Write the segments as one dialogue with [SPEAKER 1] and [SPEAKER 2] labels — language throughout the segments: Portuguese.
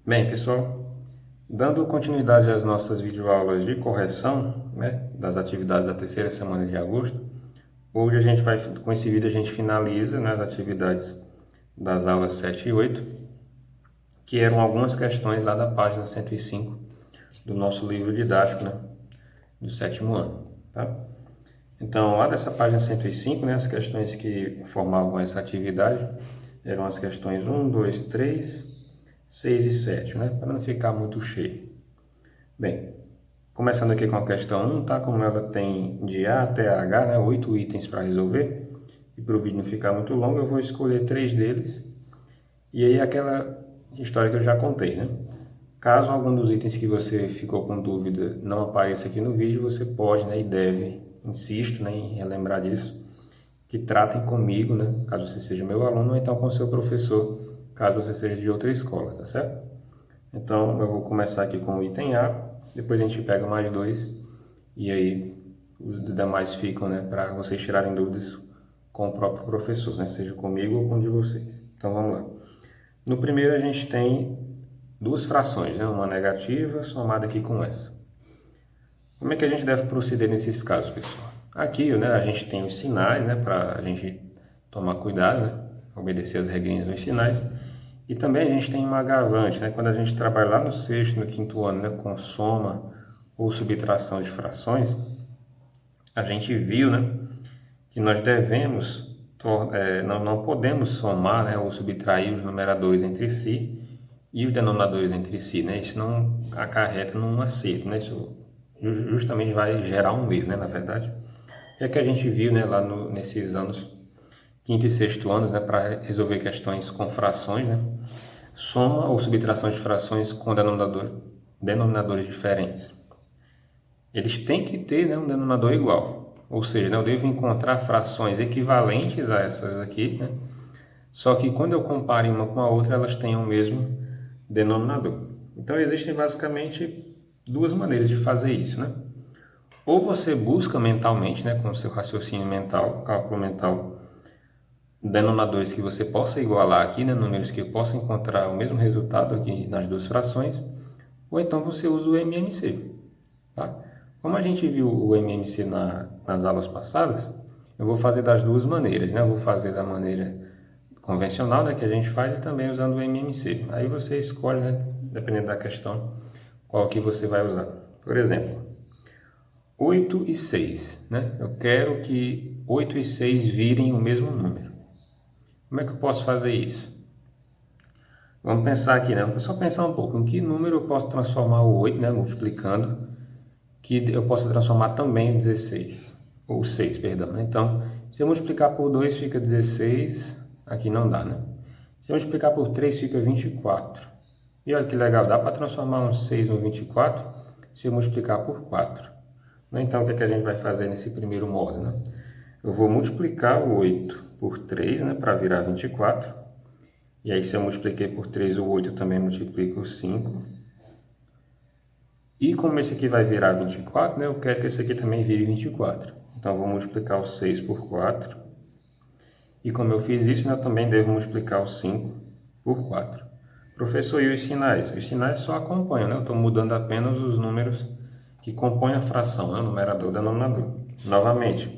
[SPEAKER 1] Bem, pessoal, dando continuidade às nossas videoaulas de correção, né, das atividades da terceira semana de agosto, hoje com esse vídeo a gente finaliza, né, as atividades das aulas 7 e 8, que eram algumas questões lá da página 105 do nosso livro didático, né, do sétimo ano, tá? Então, lá dessa página 105, né, as questões que formavam essa atividade eram as questões 1, 2, 3, 6 e 7, né, para não ficar muito cheio. Bem, começando aqui com a questão 1, tá? Como ela tem de A até H, né, 8 itens para resolver, e para o vídeo não ficar muito longo, eu vou escolher 3 deles, e aí aquela história que eu já contei, né? Caso algum dos itens que você ficou com dúvida não apareça aqui no vídeo, você pode, né, e deve, insisto, né, em relembrar disso, que tratem comigo, né, caso você seja meu aluno, ou então com seu professor, caso você seja de outra escola, tá certo? Então, eu vou começar aqui com o item A, depois a gente pega mais dois, e aí os demais ficam, né, para vocês tirarem dúvidas com o próprio professor, né, seja comigo ou com um de vocês. Então, vamos lá. No primeiro, a gente tem duas frações, né, uma negativa somada aqui com essa. Como é que a gente deve proceder nesses casos, pessoal? Aqui, né, a gente tem os sinais, né, para a gente tomar cuidado, né, obedecer as regrinhas dos sinais. E também a gente tem um agravante, né, quando a gente trabalha lá no sexto, no quinto ano, né, com soma ou subtração de frações, a gente viu, né, que nós devemos, não podemos somar, né, ou subtrair os numeradores entre si e os denominadores entre si, né, isso não acarreta num acerto, né, isso justamente vai gerar um erro, né, na verdade. É que a gente viu, né, lá nesses anos, quinto e sexto anos, né, para resolver questões com frações, né, soma ou subtração de frações com denominadores diferentes. Eles têm que ter, né, um denominador igual, ou seja, né, eu devo encontrar frações equivalentes a essas aqui, né, só que quando eu comparo uma com a outra, elas têm o mesmo denominador. Então existem basicamente duas maneiras de fazer isso, né? Ou você busca mentalmente, né, com o seu raciocínio mental, cálculo mental, denominadores que você possa igualar aqui, né, números que eu possa encontrar o mesmo resultado aqui nas duas frações, ou então você usa o MMC. Tá? Como a gente viu o MMC nas aulas passadas, eu vou fazer das duas maneiras, né? Eu vou fazer da maneira convencional, né, que a gente faz, e também usando o MMC. Aí você escolhe, né, dependendo da questão, qual que você vai usar. Por exemplo, 8 e 6, né? Eu quero que 8 e 6 virem o mesmo número. Como é que eu posso fazer isso? Vamos pensar aqui, né? Só pensar um pouco. Em que número eu posso transformar o 8, né? Multiplicando, que eu posso transformar também o 16. Ou 6, perdão. Né? Então, se eu multiplicar por 2 fica 16. Aqui não dá, né? Se eu multiplicar por 3 fica 24. E olha que legal, dá para transformar um 6 no 24 se eu multiplicar por 4. Então, o que é que a gente vai fazer nesse primeiro modo, né? Eu vou multiplicar o 8 por 3, né, para virar 24. E aí, se eu multipliquei por 3 o 8, eu também multiplico o 5. E como esse aqui vai virar 24, né, eu quero que esse aqui também vire 24. Então, eu vou multiplicar o 6 por 4. E como eu fiz isso, né, eu também devo multiplicar o 5 por 4. Professor, e os sinais? Os sinais só acompanham, né? Eu estou mudando apenas os números que compõem a fração, né? Numerador e denominador. Novamente,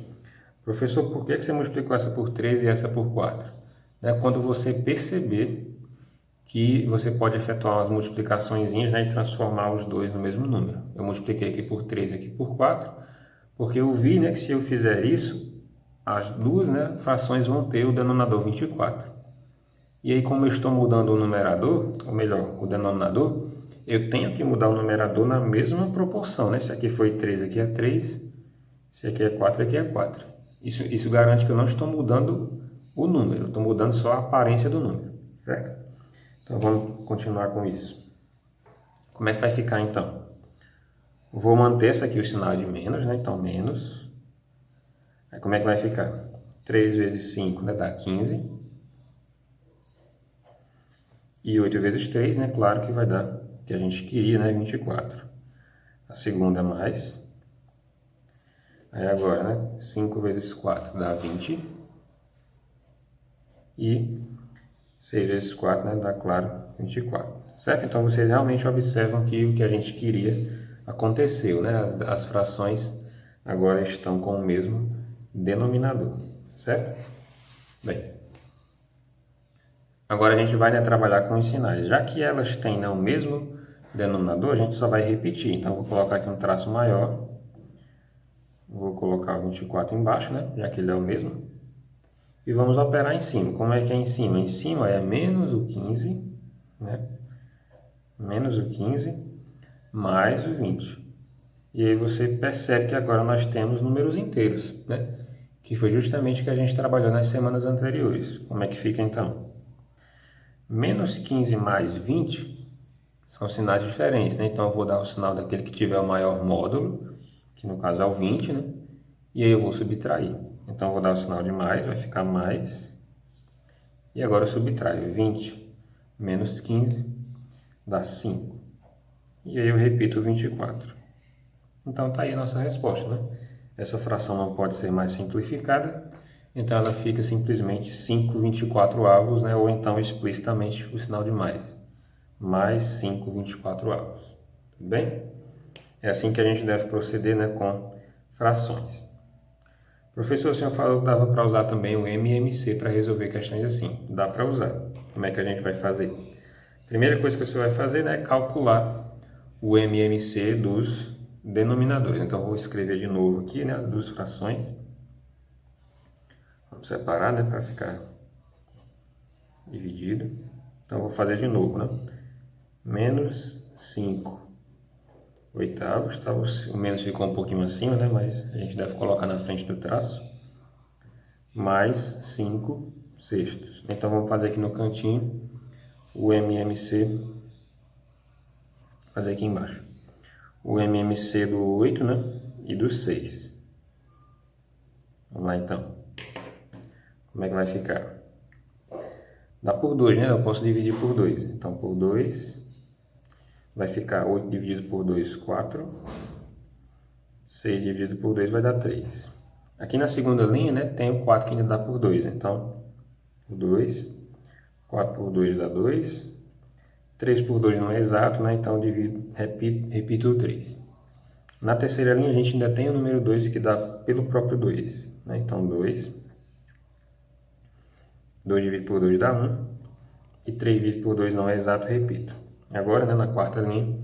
[SPEAKER 1] professor, por que você multiplicou essa por 3 e essa por 4? É quando você perceber que você pode efetuar umas multiplicações, né, e transformar os dois no mesmo número. Eu multipliquei aqui por 3 e aqui por 4, porque eu vi, né, que se eu fizer isso, as duas, né, frações vão ter o denominador 24. E aí, como eu estou mudando o numerador, ou melhor, o denominador, eu tenho que mudar o numerador na mesma proporção, né? Se aqui foi 3, aqui é 3. Se aqui é 4, aqui é 4. Isso garante que eu não estou mudando o número, eu estou mudando só a aparência do número, certo? Então, vamos continuar com isso. Como é que vai ficar, então? Vou manter essa aqui o sinal de menos, né? Então, menos. Aí, como é que vai ficar? 3 vezes 5, né? Dá 15. E 8 vezes 3, né? Claro que vai dar, que a gente queria, né? 24. A segunda é mais. Aí agora, né? 5 vezes 4 dá 20. E 6 vezes 4, né, dá, claro, 24. Certo? Então, vocês realmente observam que o que a gente queria aconteceu, né? As frações agora estão com o mesmo denominador. Certo? Bem, agora a gente vai, né, trabalhar com os sinais. Já que elas têm, né, o mesmo denominador, a gente só vai repetir. Então, vou colocar aqui um traço maior. Vou colocar o 24 embaixo, né, já que ele é o mesmo. E vamos operar em cima. Como é que é em cima? Em cima é menos o 15, né? Menos o 15 mais o 20. E aí você percebe que agora nós temos números inteiros, né? Que foi justamente o que a gente trabalhou nas semanas anteriores. Como é que fica então? Menos 15 mais 20 são sinais diferentes, né? Então eu vou dar o sinal daquele que tiver o maior módulo, que no caso é o 20, né? E aí eu vou subtrair. Então eu vou dar o sinal de mais, vai ficar mais. E agora eu subtraio 20 menos 15 dá 5. E aí eu repito o 24. Então está aí a nossa resposta, né? Essa fração não pode ser mais simplificada, então ela fica simplesmente 5/24, né? Ou então explicitamente o sinal de mais. Mais 5/24. Tudo bem? É assim que a gente deve proceder, né, com frações. Professor, o senhor falou que dava para usar também o MMC para resolver questões assim. Dá para usar. Como é que a gente vai fazer? Primeira coisa que você vai fazer, né, é calcular o MMC dos denominadores. Então, eu vou escrever de novo aqui, né, as duas frações. Vamos separar, né, para ficar dividido. Então, eu vou fazer de novo, né? Menos 5 oitavos, tá? O menos ficou um pouquinho acima, né, mas a gente deve colocar na frente do traço. Mais 5 sextos. Então, vamos fazer aqui no cantinho o MMC, fazer aqui embaixo. O MMC do 8, né, e do 6. Vamos lá, então. Como é que vai ficar? Dá por 2, né? Eu posso dividir por 2. Então, por 2, vai ficar 8 dividido por 2, 4. 6 dividido por 2 vai dar 3. Aqui na segunda linha, né, tem o 4 que ainda dá por 2. Então, 2. 4 por 2 dá 2. 3 por 2 não é exato, né? Então, repito o 3. Na terceira linha, a gente ainda tem o número 2 que dá pelo próprio 2. Né? Então, 2. 2 dividido por 2 dá 1. E 3 dividido por 2 não é exato, repito. Agora, né, na quarta linha,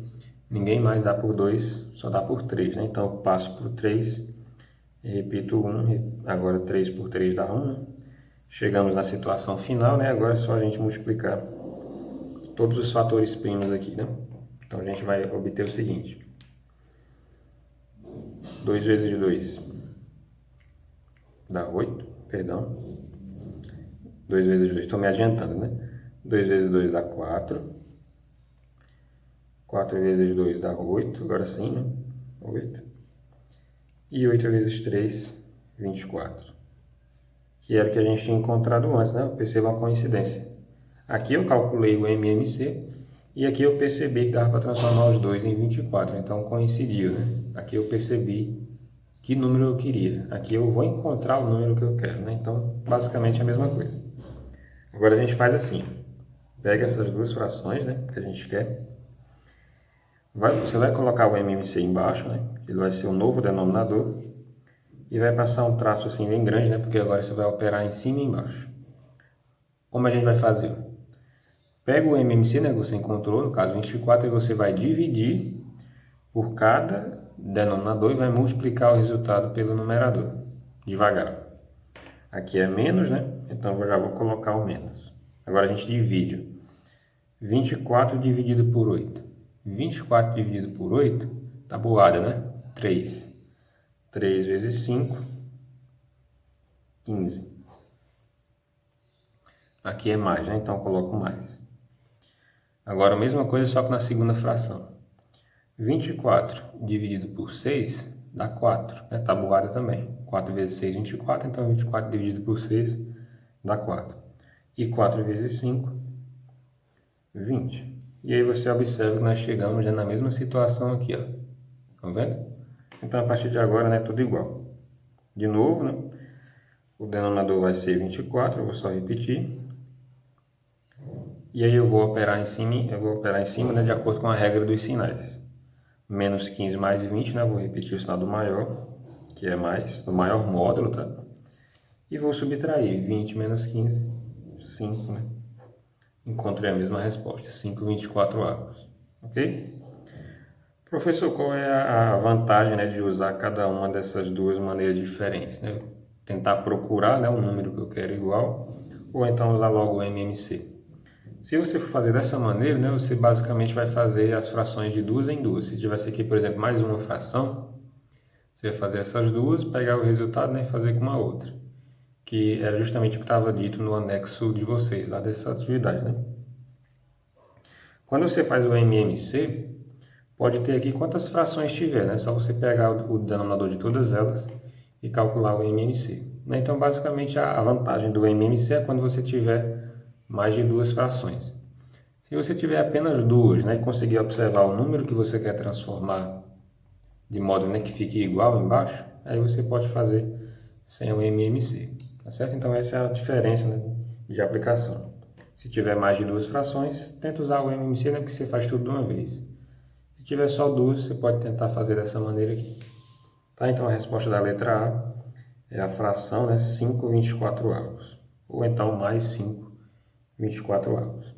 [SPEAKER 1] ninguém mais dá por 2, só dá por 3. Né? Então, eu passo por 3 e repito 1. Agora, 3 por 3 dá 1. Chegamos na situação final, né? Agora é só a gente multiplicar todos os fatores primos aqui, né? Então, a gente vai obter o seguinte. 2 vezes 2 dá 8, perdão. 2 vezes 2, estou me adiantando, né? 2 vezes 2 dá 4. 4 vezes 2 dá 8, agora sim, né? 8. E 8 vezes 3, 24. Que era o que a gente tinha encontrado antes, né? Perceba uma coincidência. Aqui eu calculei o MMC e aqui eu percebi que dava para transformar os dois em 24. Então coincidiu, né? Aqui eu percebi que número eu queria. Aqui eu vou encontrar o número que eu quero, né? Então, basicamente é a mesma coisa. Agora a gente faz assim. Pega essas duas frações, né, que a gente quer. Você vai colocar o MMC embaixo, né? Ele vai ser o novo denominador. E vai passar um traço assim bem grande, né? Porque agora você vai operar em cima e embaixo. Como a gente vai fazer? Pega o MMC, né, que você encontrou, no caso 24, e você vai dividir por cada denominador e vai multiplicar o resultado pelo numerador, devagar. Aqui é menos, né? Então eu já vou colocar o menos. Agora a gente divide. 24 dividido por 8. 24 dividido por 8, tabuada, né? 3. 3 vezes 5, 15. Aqui é mais, né? Então eu coloco mais. Agora a mesma coisa, só que na segunda fração. 24 dividido por 6 dá 4, né? Tabuada também. 4 vezes 6, 24. Então 24 dividido por 6 dá 4. E 4 vezes 5, 20. E aí você observa que nós chegamos já na mesma situação aqui, ó. Estão vendo? Então, a partir de agora, né, tudo igual. De novo, né, o denominador vai ser 24, eu vou só repetir. E aí eu vou operar em cima, né, de acordo com a regra dos sinais. Menos 15 mais 20, né? Vou repetir o sinal do maior, que é mais, do maior módulo, tá? E vou subtrair 20 menos 15, 5, né? Encontrei a mesma resposta, 5,24 avos, ok? Professor, qual é a vantagem, né, de usar cada uma dessas duas maneiras diferentes, né? Tentar procurar, né, um número que eu quero igual, ou então usar logo o MMC. Se você for fazer dessa maneira, né, você basicamente vai fazer as frações de duas em duas. Se tivesse aqui, por exemplo, mais uma fração, você vai fazer essas duas, pegar o resultado, né, e fazer com uma outra. Que era justamente o que estava dito no anexo de vocês, lá dessa atividade, né? Quando você faz o MMC, pode ter aqui quantas frações tiver, né? Só você pegar o denominador de todas elas e calcular o MMC. Então, basicamente, a vantagem do MMC é quando você tiver mais de duas frações. Se você tiver apenas duas, né, e conseguir observar o número que você quer transformar de modo, né, que fique igual embaixo, aí você pode fazer sem o MMC, tá certo? Então essa é a diferença, né, de aplicação. Se tiver mais de duas frações, tenta usar o MMC, né, porque você faz tudo de uma vez. Se tiver só duas, você pode tentar fazer dessa maneira aqui. Tá? Então a resposta da letra A é a fração, né, 5,24 avos, ou então mais 5,24 avos.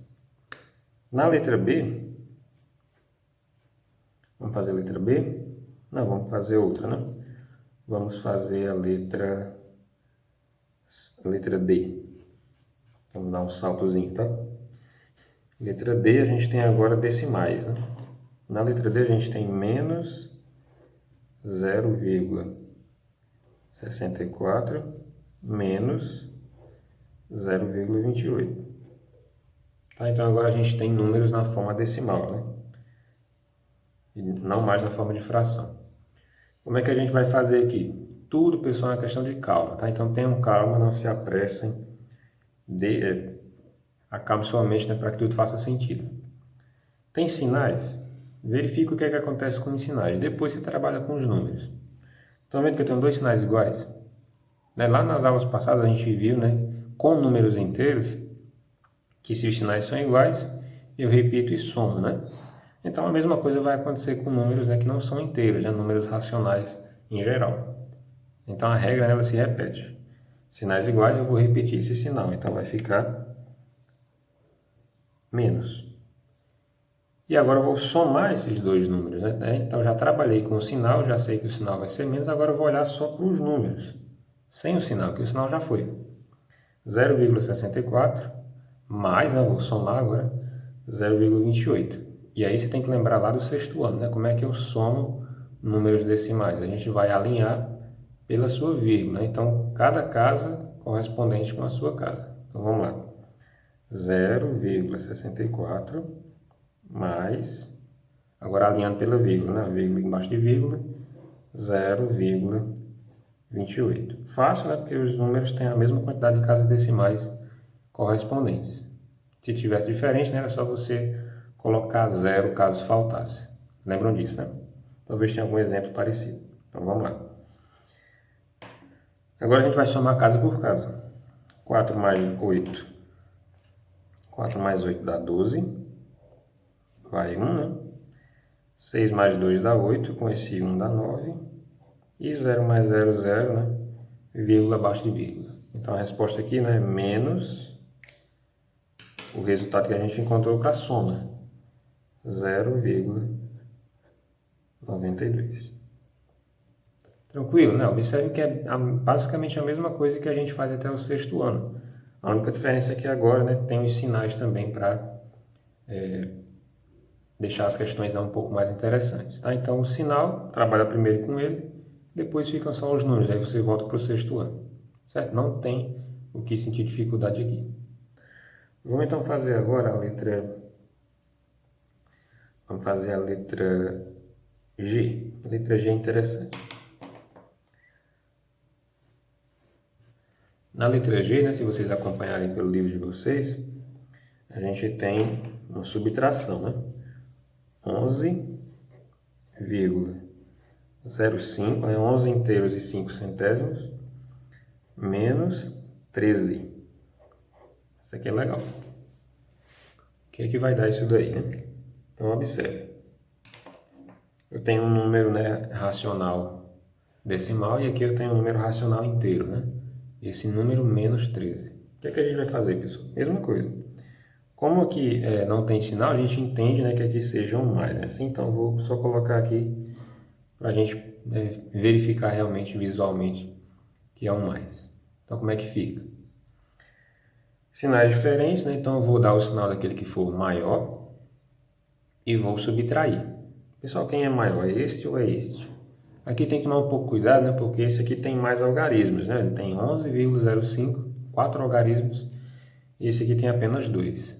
[SPEAKER 1] Na letra B, vamos fazer a letra B? Não, vamos fazer outra, né? Vamos fazer a letra D. Vamos dar um saltozinho, tá? Letra D, a gente tem agora decimais, né? Na letra D, a gente tem menos 0,64 menos 0,28. Tá? Então, agora a gente tem números na forma decimal, né? E não mais na forma de fração. Como é que a gente vai fazer aqui? Tudo, pessoal, é uma questão de calma, tá? Então tenham calma, não se apressem, acalme sua mente, né, para que tudo faça sentido. Tem sinais? Verifique o que é que acontece com os sinais. Depois você trabalha com os números. Estão vendo que eu tenho dois sinais iguais? Né? Lá nas aulas passadas a gente viu, né, com números inteiros, que se os sinais são iguais, eu repito e somo, né? Então a mesma coisa vai acontecer com números, né, que não são inteiros, né, números racionais em geral. Então a regra, né, ela se repete. Sinais iguais, eu vou repetir esse sinal, então vai ficar menos. E agora eu vou somar esses dois números, né? Então já trabalhei com o sinal, já sei que o sinal vai ser menos, agora eu vou olhar só para os números, sem o sinal, que o sinal já foi. 0,64 mais, né, eu vou somar agora, 0,28. E aí você tem que lembrar lá do sexto ano, né? Como é que eu somo números decimais? A gente vai alinhar pela sua vírgula, né? Então, cada casa correspondente com a sua casa. Então, vamos lá. 0,64 mais, agora alinhando pela vírgula, né? Vírgula embaixo de vírgula, 0,28. Fácil, né? Porque os números têm a mesma quantidade de casas decimais correspondentes. Se tivesse diferente, né? Era só você colocar zero caso faltasse. Lembram disso, né? Talvez tenha algum exemplo parecido. Então vamos lá. Agora a gente vai somar casa por casa. 4 mais 8. 4 mais 8 dá 12. Vai 1, né? 6 mais 2 dá 8. Com esse 1 dá 9. E 0 mais 0, 0, né? Vírgula abaixo de vírgula. Então a resposta aqui, né, é menos o resultado que a gente encontrou para a soma. 0,92. Tranquilo, né? Observe que é basicamente a mesma coisa que a gente faz até o sexto ano. A única diferença é que agora, né, tem os sinais também para deixar as questões um pouco mais interessantes. Tá? Então, o sinal, trabalha primeiro com ele, depois ficam só os números, aí você volta para o sexto ano. Certo? Não tem o que sentir dificuldade aqui. Vamos então fazer agora a letra... Vamos fazer a letra G. A letra G é interessante. Na letra G, né, se vocês acompanharem pelo livro de vocês, a gente tem uma subtração, né? 11,05, né? 11 inteiros e 5 centésimos, menos 13. Isso aqui é legal. que é que vai dar isso daí, né? Então, observe. Eu tenho um número, né, racional decimal e aqui eu tenho um número racional inteiro, né? Esse número menos 13. O que é que a gente vai fazer, pessoal? Mesma coisa. Como aqui não tem sinal, a gente entende, né, que aqui seja um mais, né? Assim, então, eu vou só colocar aqui para a gente verificar realmente, visualmente, que é um mais. Então, como é que fica? Sinais diferentes, né? Então, eu vou dar o sinal daquele que for maior e vou subtrair. Pessoal, quem é maior, é este ou é este? Aqui tem que tomar um pouco cuidado, né? Porque esse aqui tem mais algarismos, né? Ele tem 11,05, 4 algarismos, e esse aqui tem apenas 2.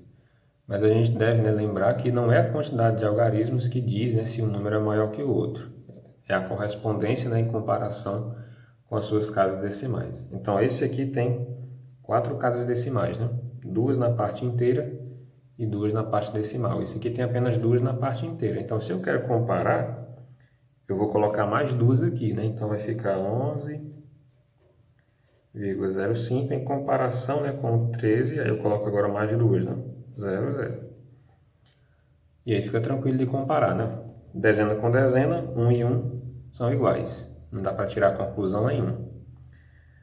[SPEAKER 1] Mas a gente deve, né, lembrar que não é a quantidade de algarismos que diz, né, se um número é maior que o outro. É a correspondência, né, em comparação com as suas casas decimais. Então, esse aqui tem 4 casas decimais, né? 2 na parte inteira e 2 na parte decimal. Esse aqui tem apenas 2 na parte inteira. Então, se eu quero comparar, eu vou colocar mais 2 aqui, né? Então, vai ficar 11,05 em comparação, né, com 13. Aí eu coloco agora mais 2, né? 0, 0. E aí fica tranquilo de comparar, né? Dezena com dezena, 1 e 1 são iguais. Não dá para tirar conclusão nenhuma.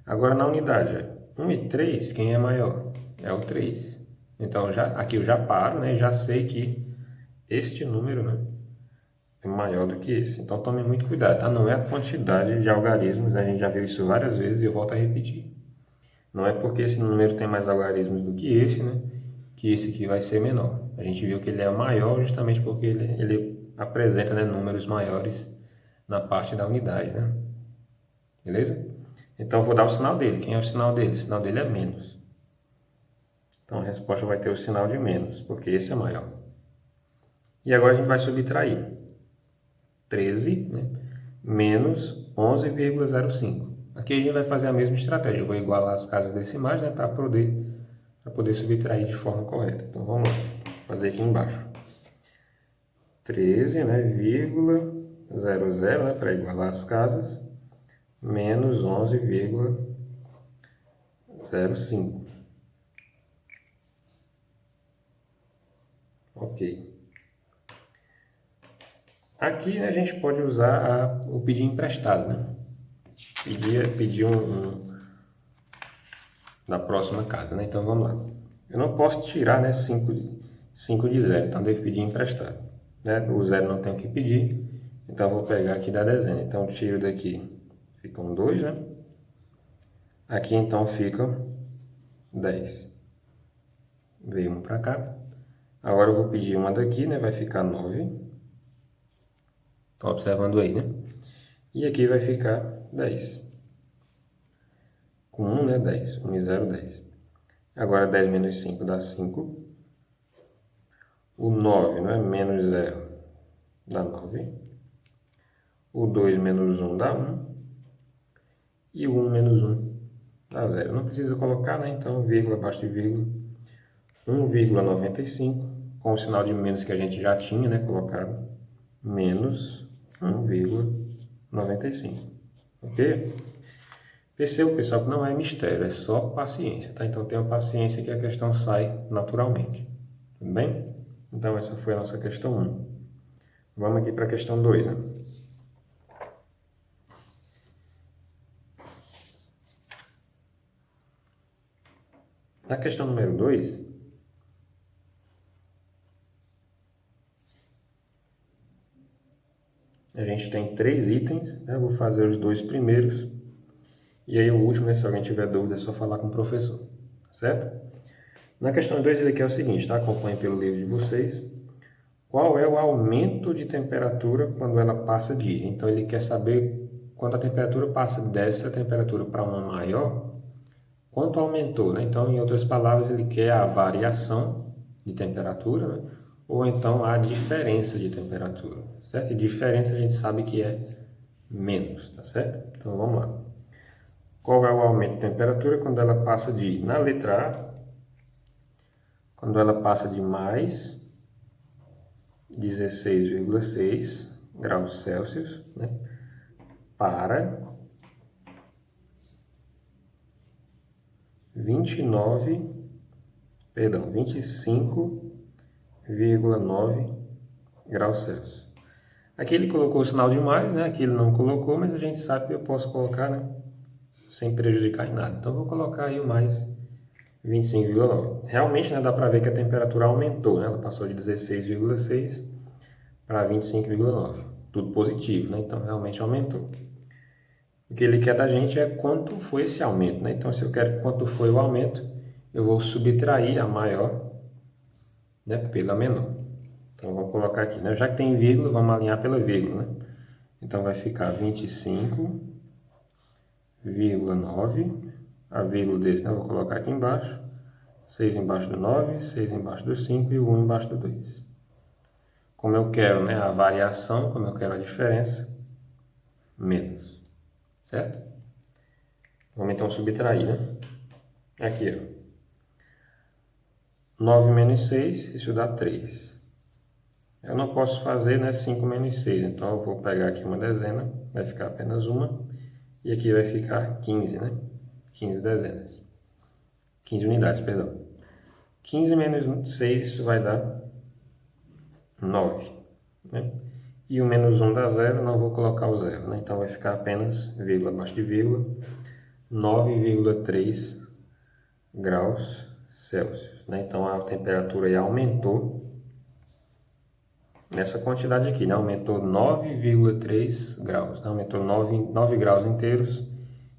[SPEAKER 1] Agora na unidade, 1 e 3, quem é maior? É o 3. Então aqui eu já paro, né? Já sei que este número, né, é maior do que esse. Então tome muito cuidado, tá? Não é a quantidade de algarismos, né? A gente já viu isso várias vezes e eu volto a repetir. Não é porque esse número tem mais algarismos do que esse, né, que esse aqui vai ser menor. A gente viu que ele é maior justamente porque ele apresenta, né, números maiores na parte da unidade, né? Beleza? Então, eu vou dar o sinal dele. Quem é o sinal dele? O sinal dele é menos. Então, a resposta vai ter o sinal de menos, porque esse é maior. E agora a gente vai subtrair. 13, né, menos 11,05. Aqui a gente vai fazer a mesma estratégia. Eu vou igualar as casas decimais, né, para poder subtrair de forma correta. Então, vamos lá. Vou fazer aqui embaixo. 13, né, vírgula 00, né, para igualar as casas, menos 11,05. Ok. Aqui, né, a gente pode usar o pedir emprestado, né? Pedir da próxima casa, né? Então vamos lá. Eu não posso tirar, né, 5 de 0, então devo pedir emprestado, né? O 0 não tenho que pedir, então vou pegar aqui da dezena. Então tiro daqui, ficam 2, né? Aqui então ficam 10. Veio 1 para cá. Agora eu vou pedir uma daqui, né? Vai ficar 9. Estão observando aí, né? E aqui vai ficar 10. Com 1, né? 10. 1 e 0, 10. Agora 10 menos 5 dá 5. O 9, não é? Menos 0 dá 9. O 2 menos 1 dá 1. E o 1 menos 1 dá 0. Não precisa colocar, né? Então, vírgula abaixo de vírgula. 1,95. Com o sinal de menos que a gente já tinha, né? Colocado. Menos 1,95. Ok? Perceba, pessoal, que não é mistério, é só paciência, tá? Então tenha paciência que a questão sai naturalmente. Tudo bem? Então essa foi a nossa questão 1. Vamos aqui para a questão 2, né? Na questão número 2, a gente tem 3 itens, né? Eu vou fazer os 2 primeiros. E aí o último, né, se alguém tiver dúvida, é só falar com o professor, certo? Na questão 2 ele quer o seguinte, tá? Acompanhe pelo livro de vocês. Qual é o aumento de temperatura quando ela passa de... Então ele quer saber quando a temperatura passa dessa temperatura para uma maior, quanto aumentou, né? Então, em outras palavras, ele quer a variação de temperatura, né? Ou então a diferença de temperatura, certo? E diferença a gente sabe que é menos, tá certo? Então vamos lá. Qual é o aumento de temperatura quando ela passa de, na letra A, quando ela passa de mais 16,6 graus Celsius, né, para 25,5 9,9 graus Celsius. Aqui ele colocou o sinal de mais, né? Aqui ele não colocou, mas a gente sabe que eu posso colocar, né? Sem prejudicar em nada. Então, eu vou colocar aí o mais 25,9. Realmente, né, dá para ver que a temperatura aumentou, né? Ela passou de 16,6 para 25,9. Tudo positivo, né? Então, realmente aumentou. O que ele quer da gente é quanto foi esse aumento, né? Então, se eu quero quanto foi o aumento, eu vou subtrair a maior, né, pela menor. Então, vou colocar aqui, né? Já que tem vírgula, vamos alinhar pela vírgula, né? Então, vai ficar 25,9. A vírgula desse, né? Eu vou colocar aqui embaixo. 6 embaixo do 9, 6 embaixo do 5 e o 1 embaixo do 2. Como eu quero, né, a variação, como eu quero a diferença, menos. Certo? Vamos então subtrair, né? Aqui, ó. 9 menos 6, isso dá 3. Eu não posso fazer, né, 5 menos 6, então eu vou pegar aqui uma dezena, vai ficar apenas uma, e aqui vai ficar 15, né? 15 dezenas. 15 unidades, perdão. 15 menos 6, isso vai dar 9. Né? E o menos 1 dá 0, não vou colocar o 0, né? Então vai ficar apenas vírgula abaixo de vírgula, 9,3 graus Celsius. Né? Então a temperatura aí aumentou nessa quantidade aqui, né? Aumentou 9,3 graus, né? Aumentou 9 graus inteiros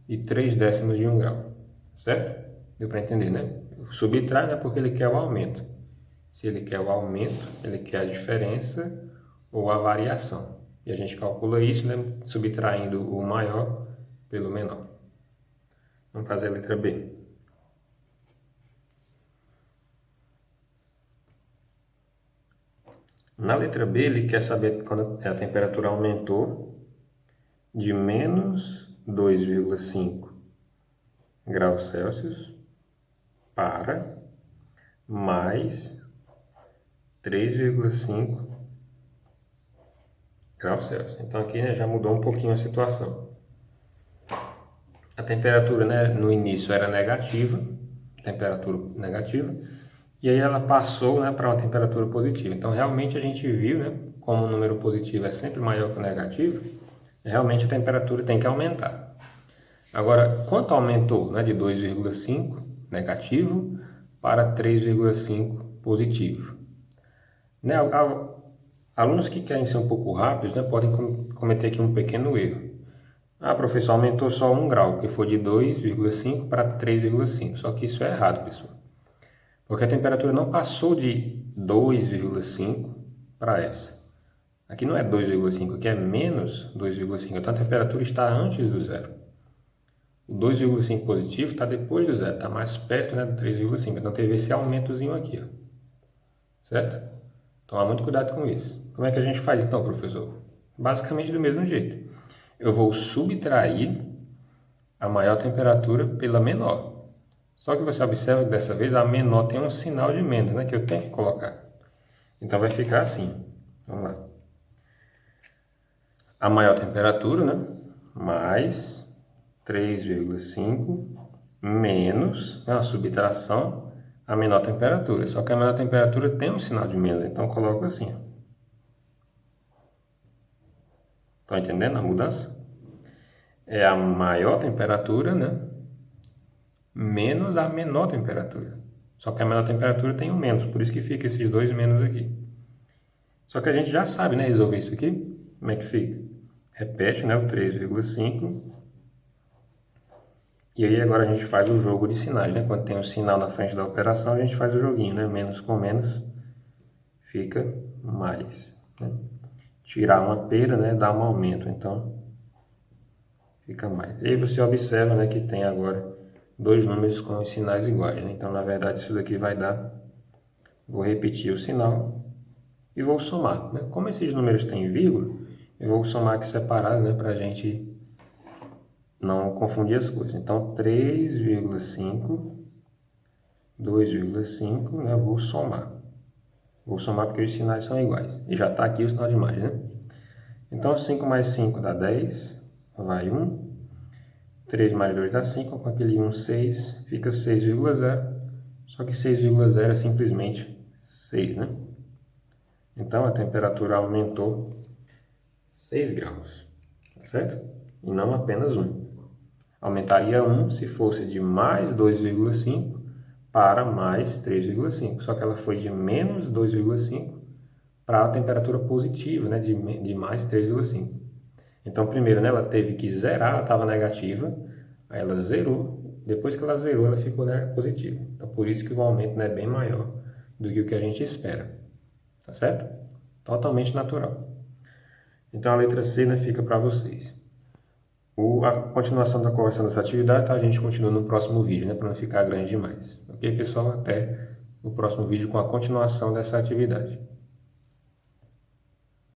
[SPEAKER 1] e 3 décimos de 1 grau, certo? Deu para entender, né? Subtrai, né? Porque ele quer o aumento. Se ele quer o aumento, ele quer a diferença ou a variação. E a gente calcula isso, né? Subtraindo o maior pelo menor. Vamos fazer a letra B. Na letra B, ele quer saber quando a temperatura aumentou de menos 2,5 graus Celsius para mais 3,5 graus Celsius. Então aqui, né, já mudou um pouquinho a situação. A temperatura, né, no início era negativa, temperatura negativa, e aí ela passou, né, para uma temperatura positiva. Então realmente a gente viu, né, como o número positivo é sempre maior que o negativo, realmente a temperatura tem que aumentar. Agora, quanto aumentou, né, de 2,5 negativo para 3,5 positivo? Né, alunos que querem ser um pouco rápidos, né, podem cometer aqui um pequeno erro. Ah, professor, aumentou só 1 grau, porque foi de 2,5 para 3,5. Só que isso é errado, pessoal. Porque a temperatura não passou de 2,5 para essa. Aqui não é 2,5, aqui é menos 2,5. Então a temperatura está antes do zero. O 2,5 positivo está depois do zero, está mais perto, né, do 3,5. Então teve esse aumentozinho aqui, ó. Certo? Tomar muito cuidado com isso. Como é que a gente faz então, professor? Basicamente do mesmo jeito. Eu vou subtrair a maior temperatura pela menor. Só que você observa que dessa vez a menor tem um sinal de menos, né, que eu tenho que colocar. Então vai ficar assim. Vamos lá. A maior temperatura, né, mais 3,5 menos, né, a subtração, a menor temperatura. Só que a menor temperatura tem um sinal de menos, então eu coloco assim. Estão entendendo a mudança? É a maior temperatura, né, menos a menor temperatura. Só que a menor temperatura tem um menos, por isso que fica esses dois menos aqui. Só que a gente já sabe, né, resolver isso aqui. Como é que fica? Repete, né, o 3,5. E aí agora a gente faz o jogo de sinais, né? Quando tem um sinal na frente da operação, a gente faz o joguinho, né? Menos com menos fica mais, né? Tirar uma perda, né, dá um aumento, então fica mais. E aí você observa, né, que tem agora dois números com os sinais iguais, né? Então, na verdade, isso daqui vai dar... Vou repetir o sinal e vou somar, né? Como esses números têm vírgula, eu vou somar aqui separado, né, para a gente não confundir as coisas. Então, 3,5, 2,5, né, eu vou somar. Vou somar porque os sinais são iguais. E já está aqui o sinal de mais, né? Então, 5 mais 5 dá 10, vai 1. 3 mais 2 dá 5, com aquele 1, 6, fica 6,0. Só que 6,0 é simplesmente 6, né? Então a temperatura aumentou 6 graus, tá certo? E não apenas 1. Aumentaria 1 se fosse de mais 2,5 para mais 3,5. Só que ela foi de menos 2,5 para a temperatura positiva, né, de mais 3,5. Então, primeiro, né, ela teve que zerar, ela estava negativa, aí ela zerou. Depois que ela zerou, ela ficou, né, positiva. Então, por isso que o aumento, né, é bem maior do que o que a gente espera. Tá certo? Totalmente natural. Então, a letra C, né, fica para vocês. A continuação da correção dessa atividade, tá? A gente continua no próximo vídeo, né, para não ficar grande demais. Ok, pessoal? Até o próximo vídeo com a continuação dessa atividade.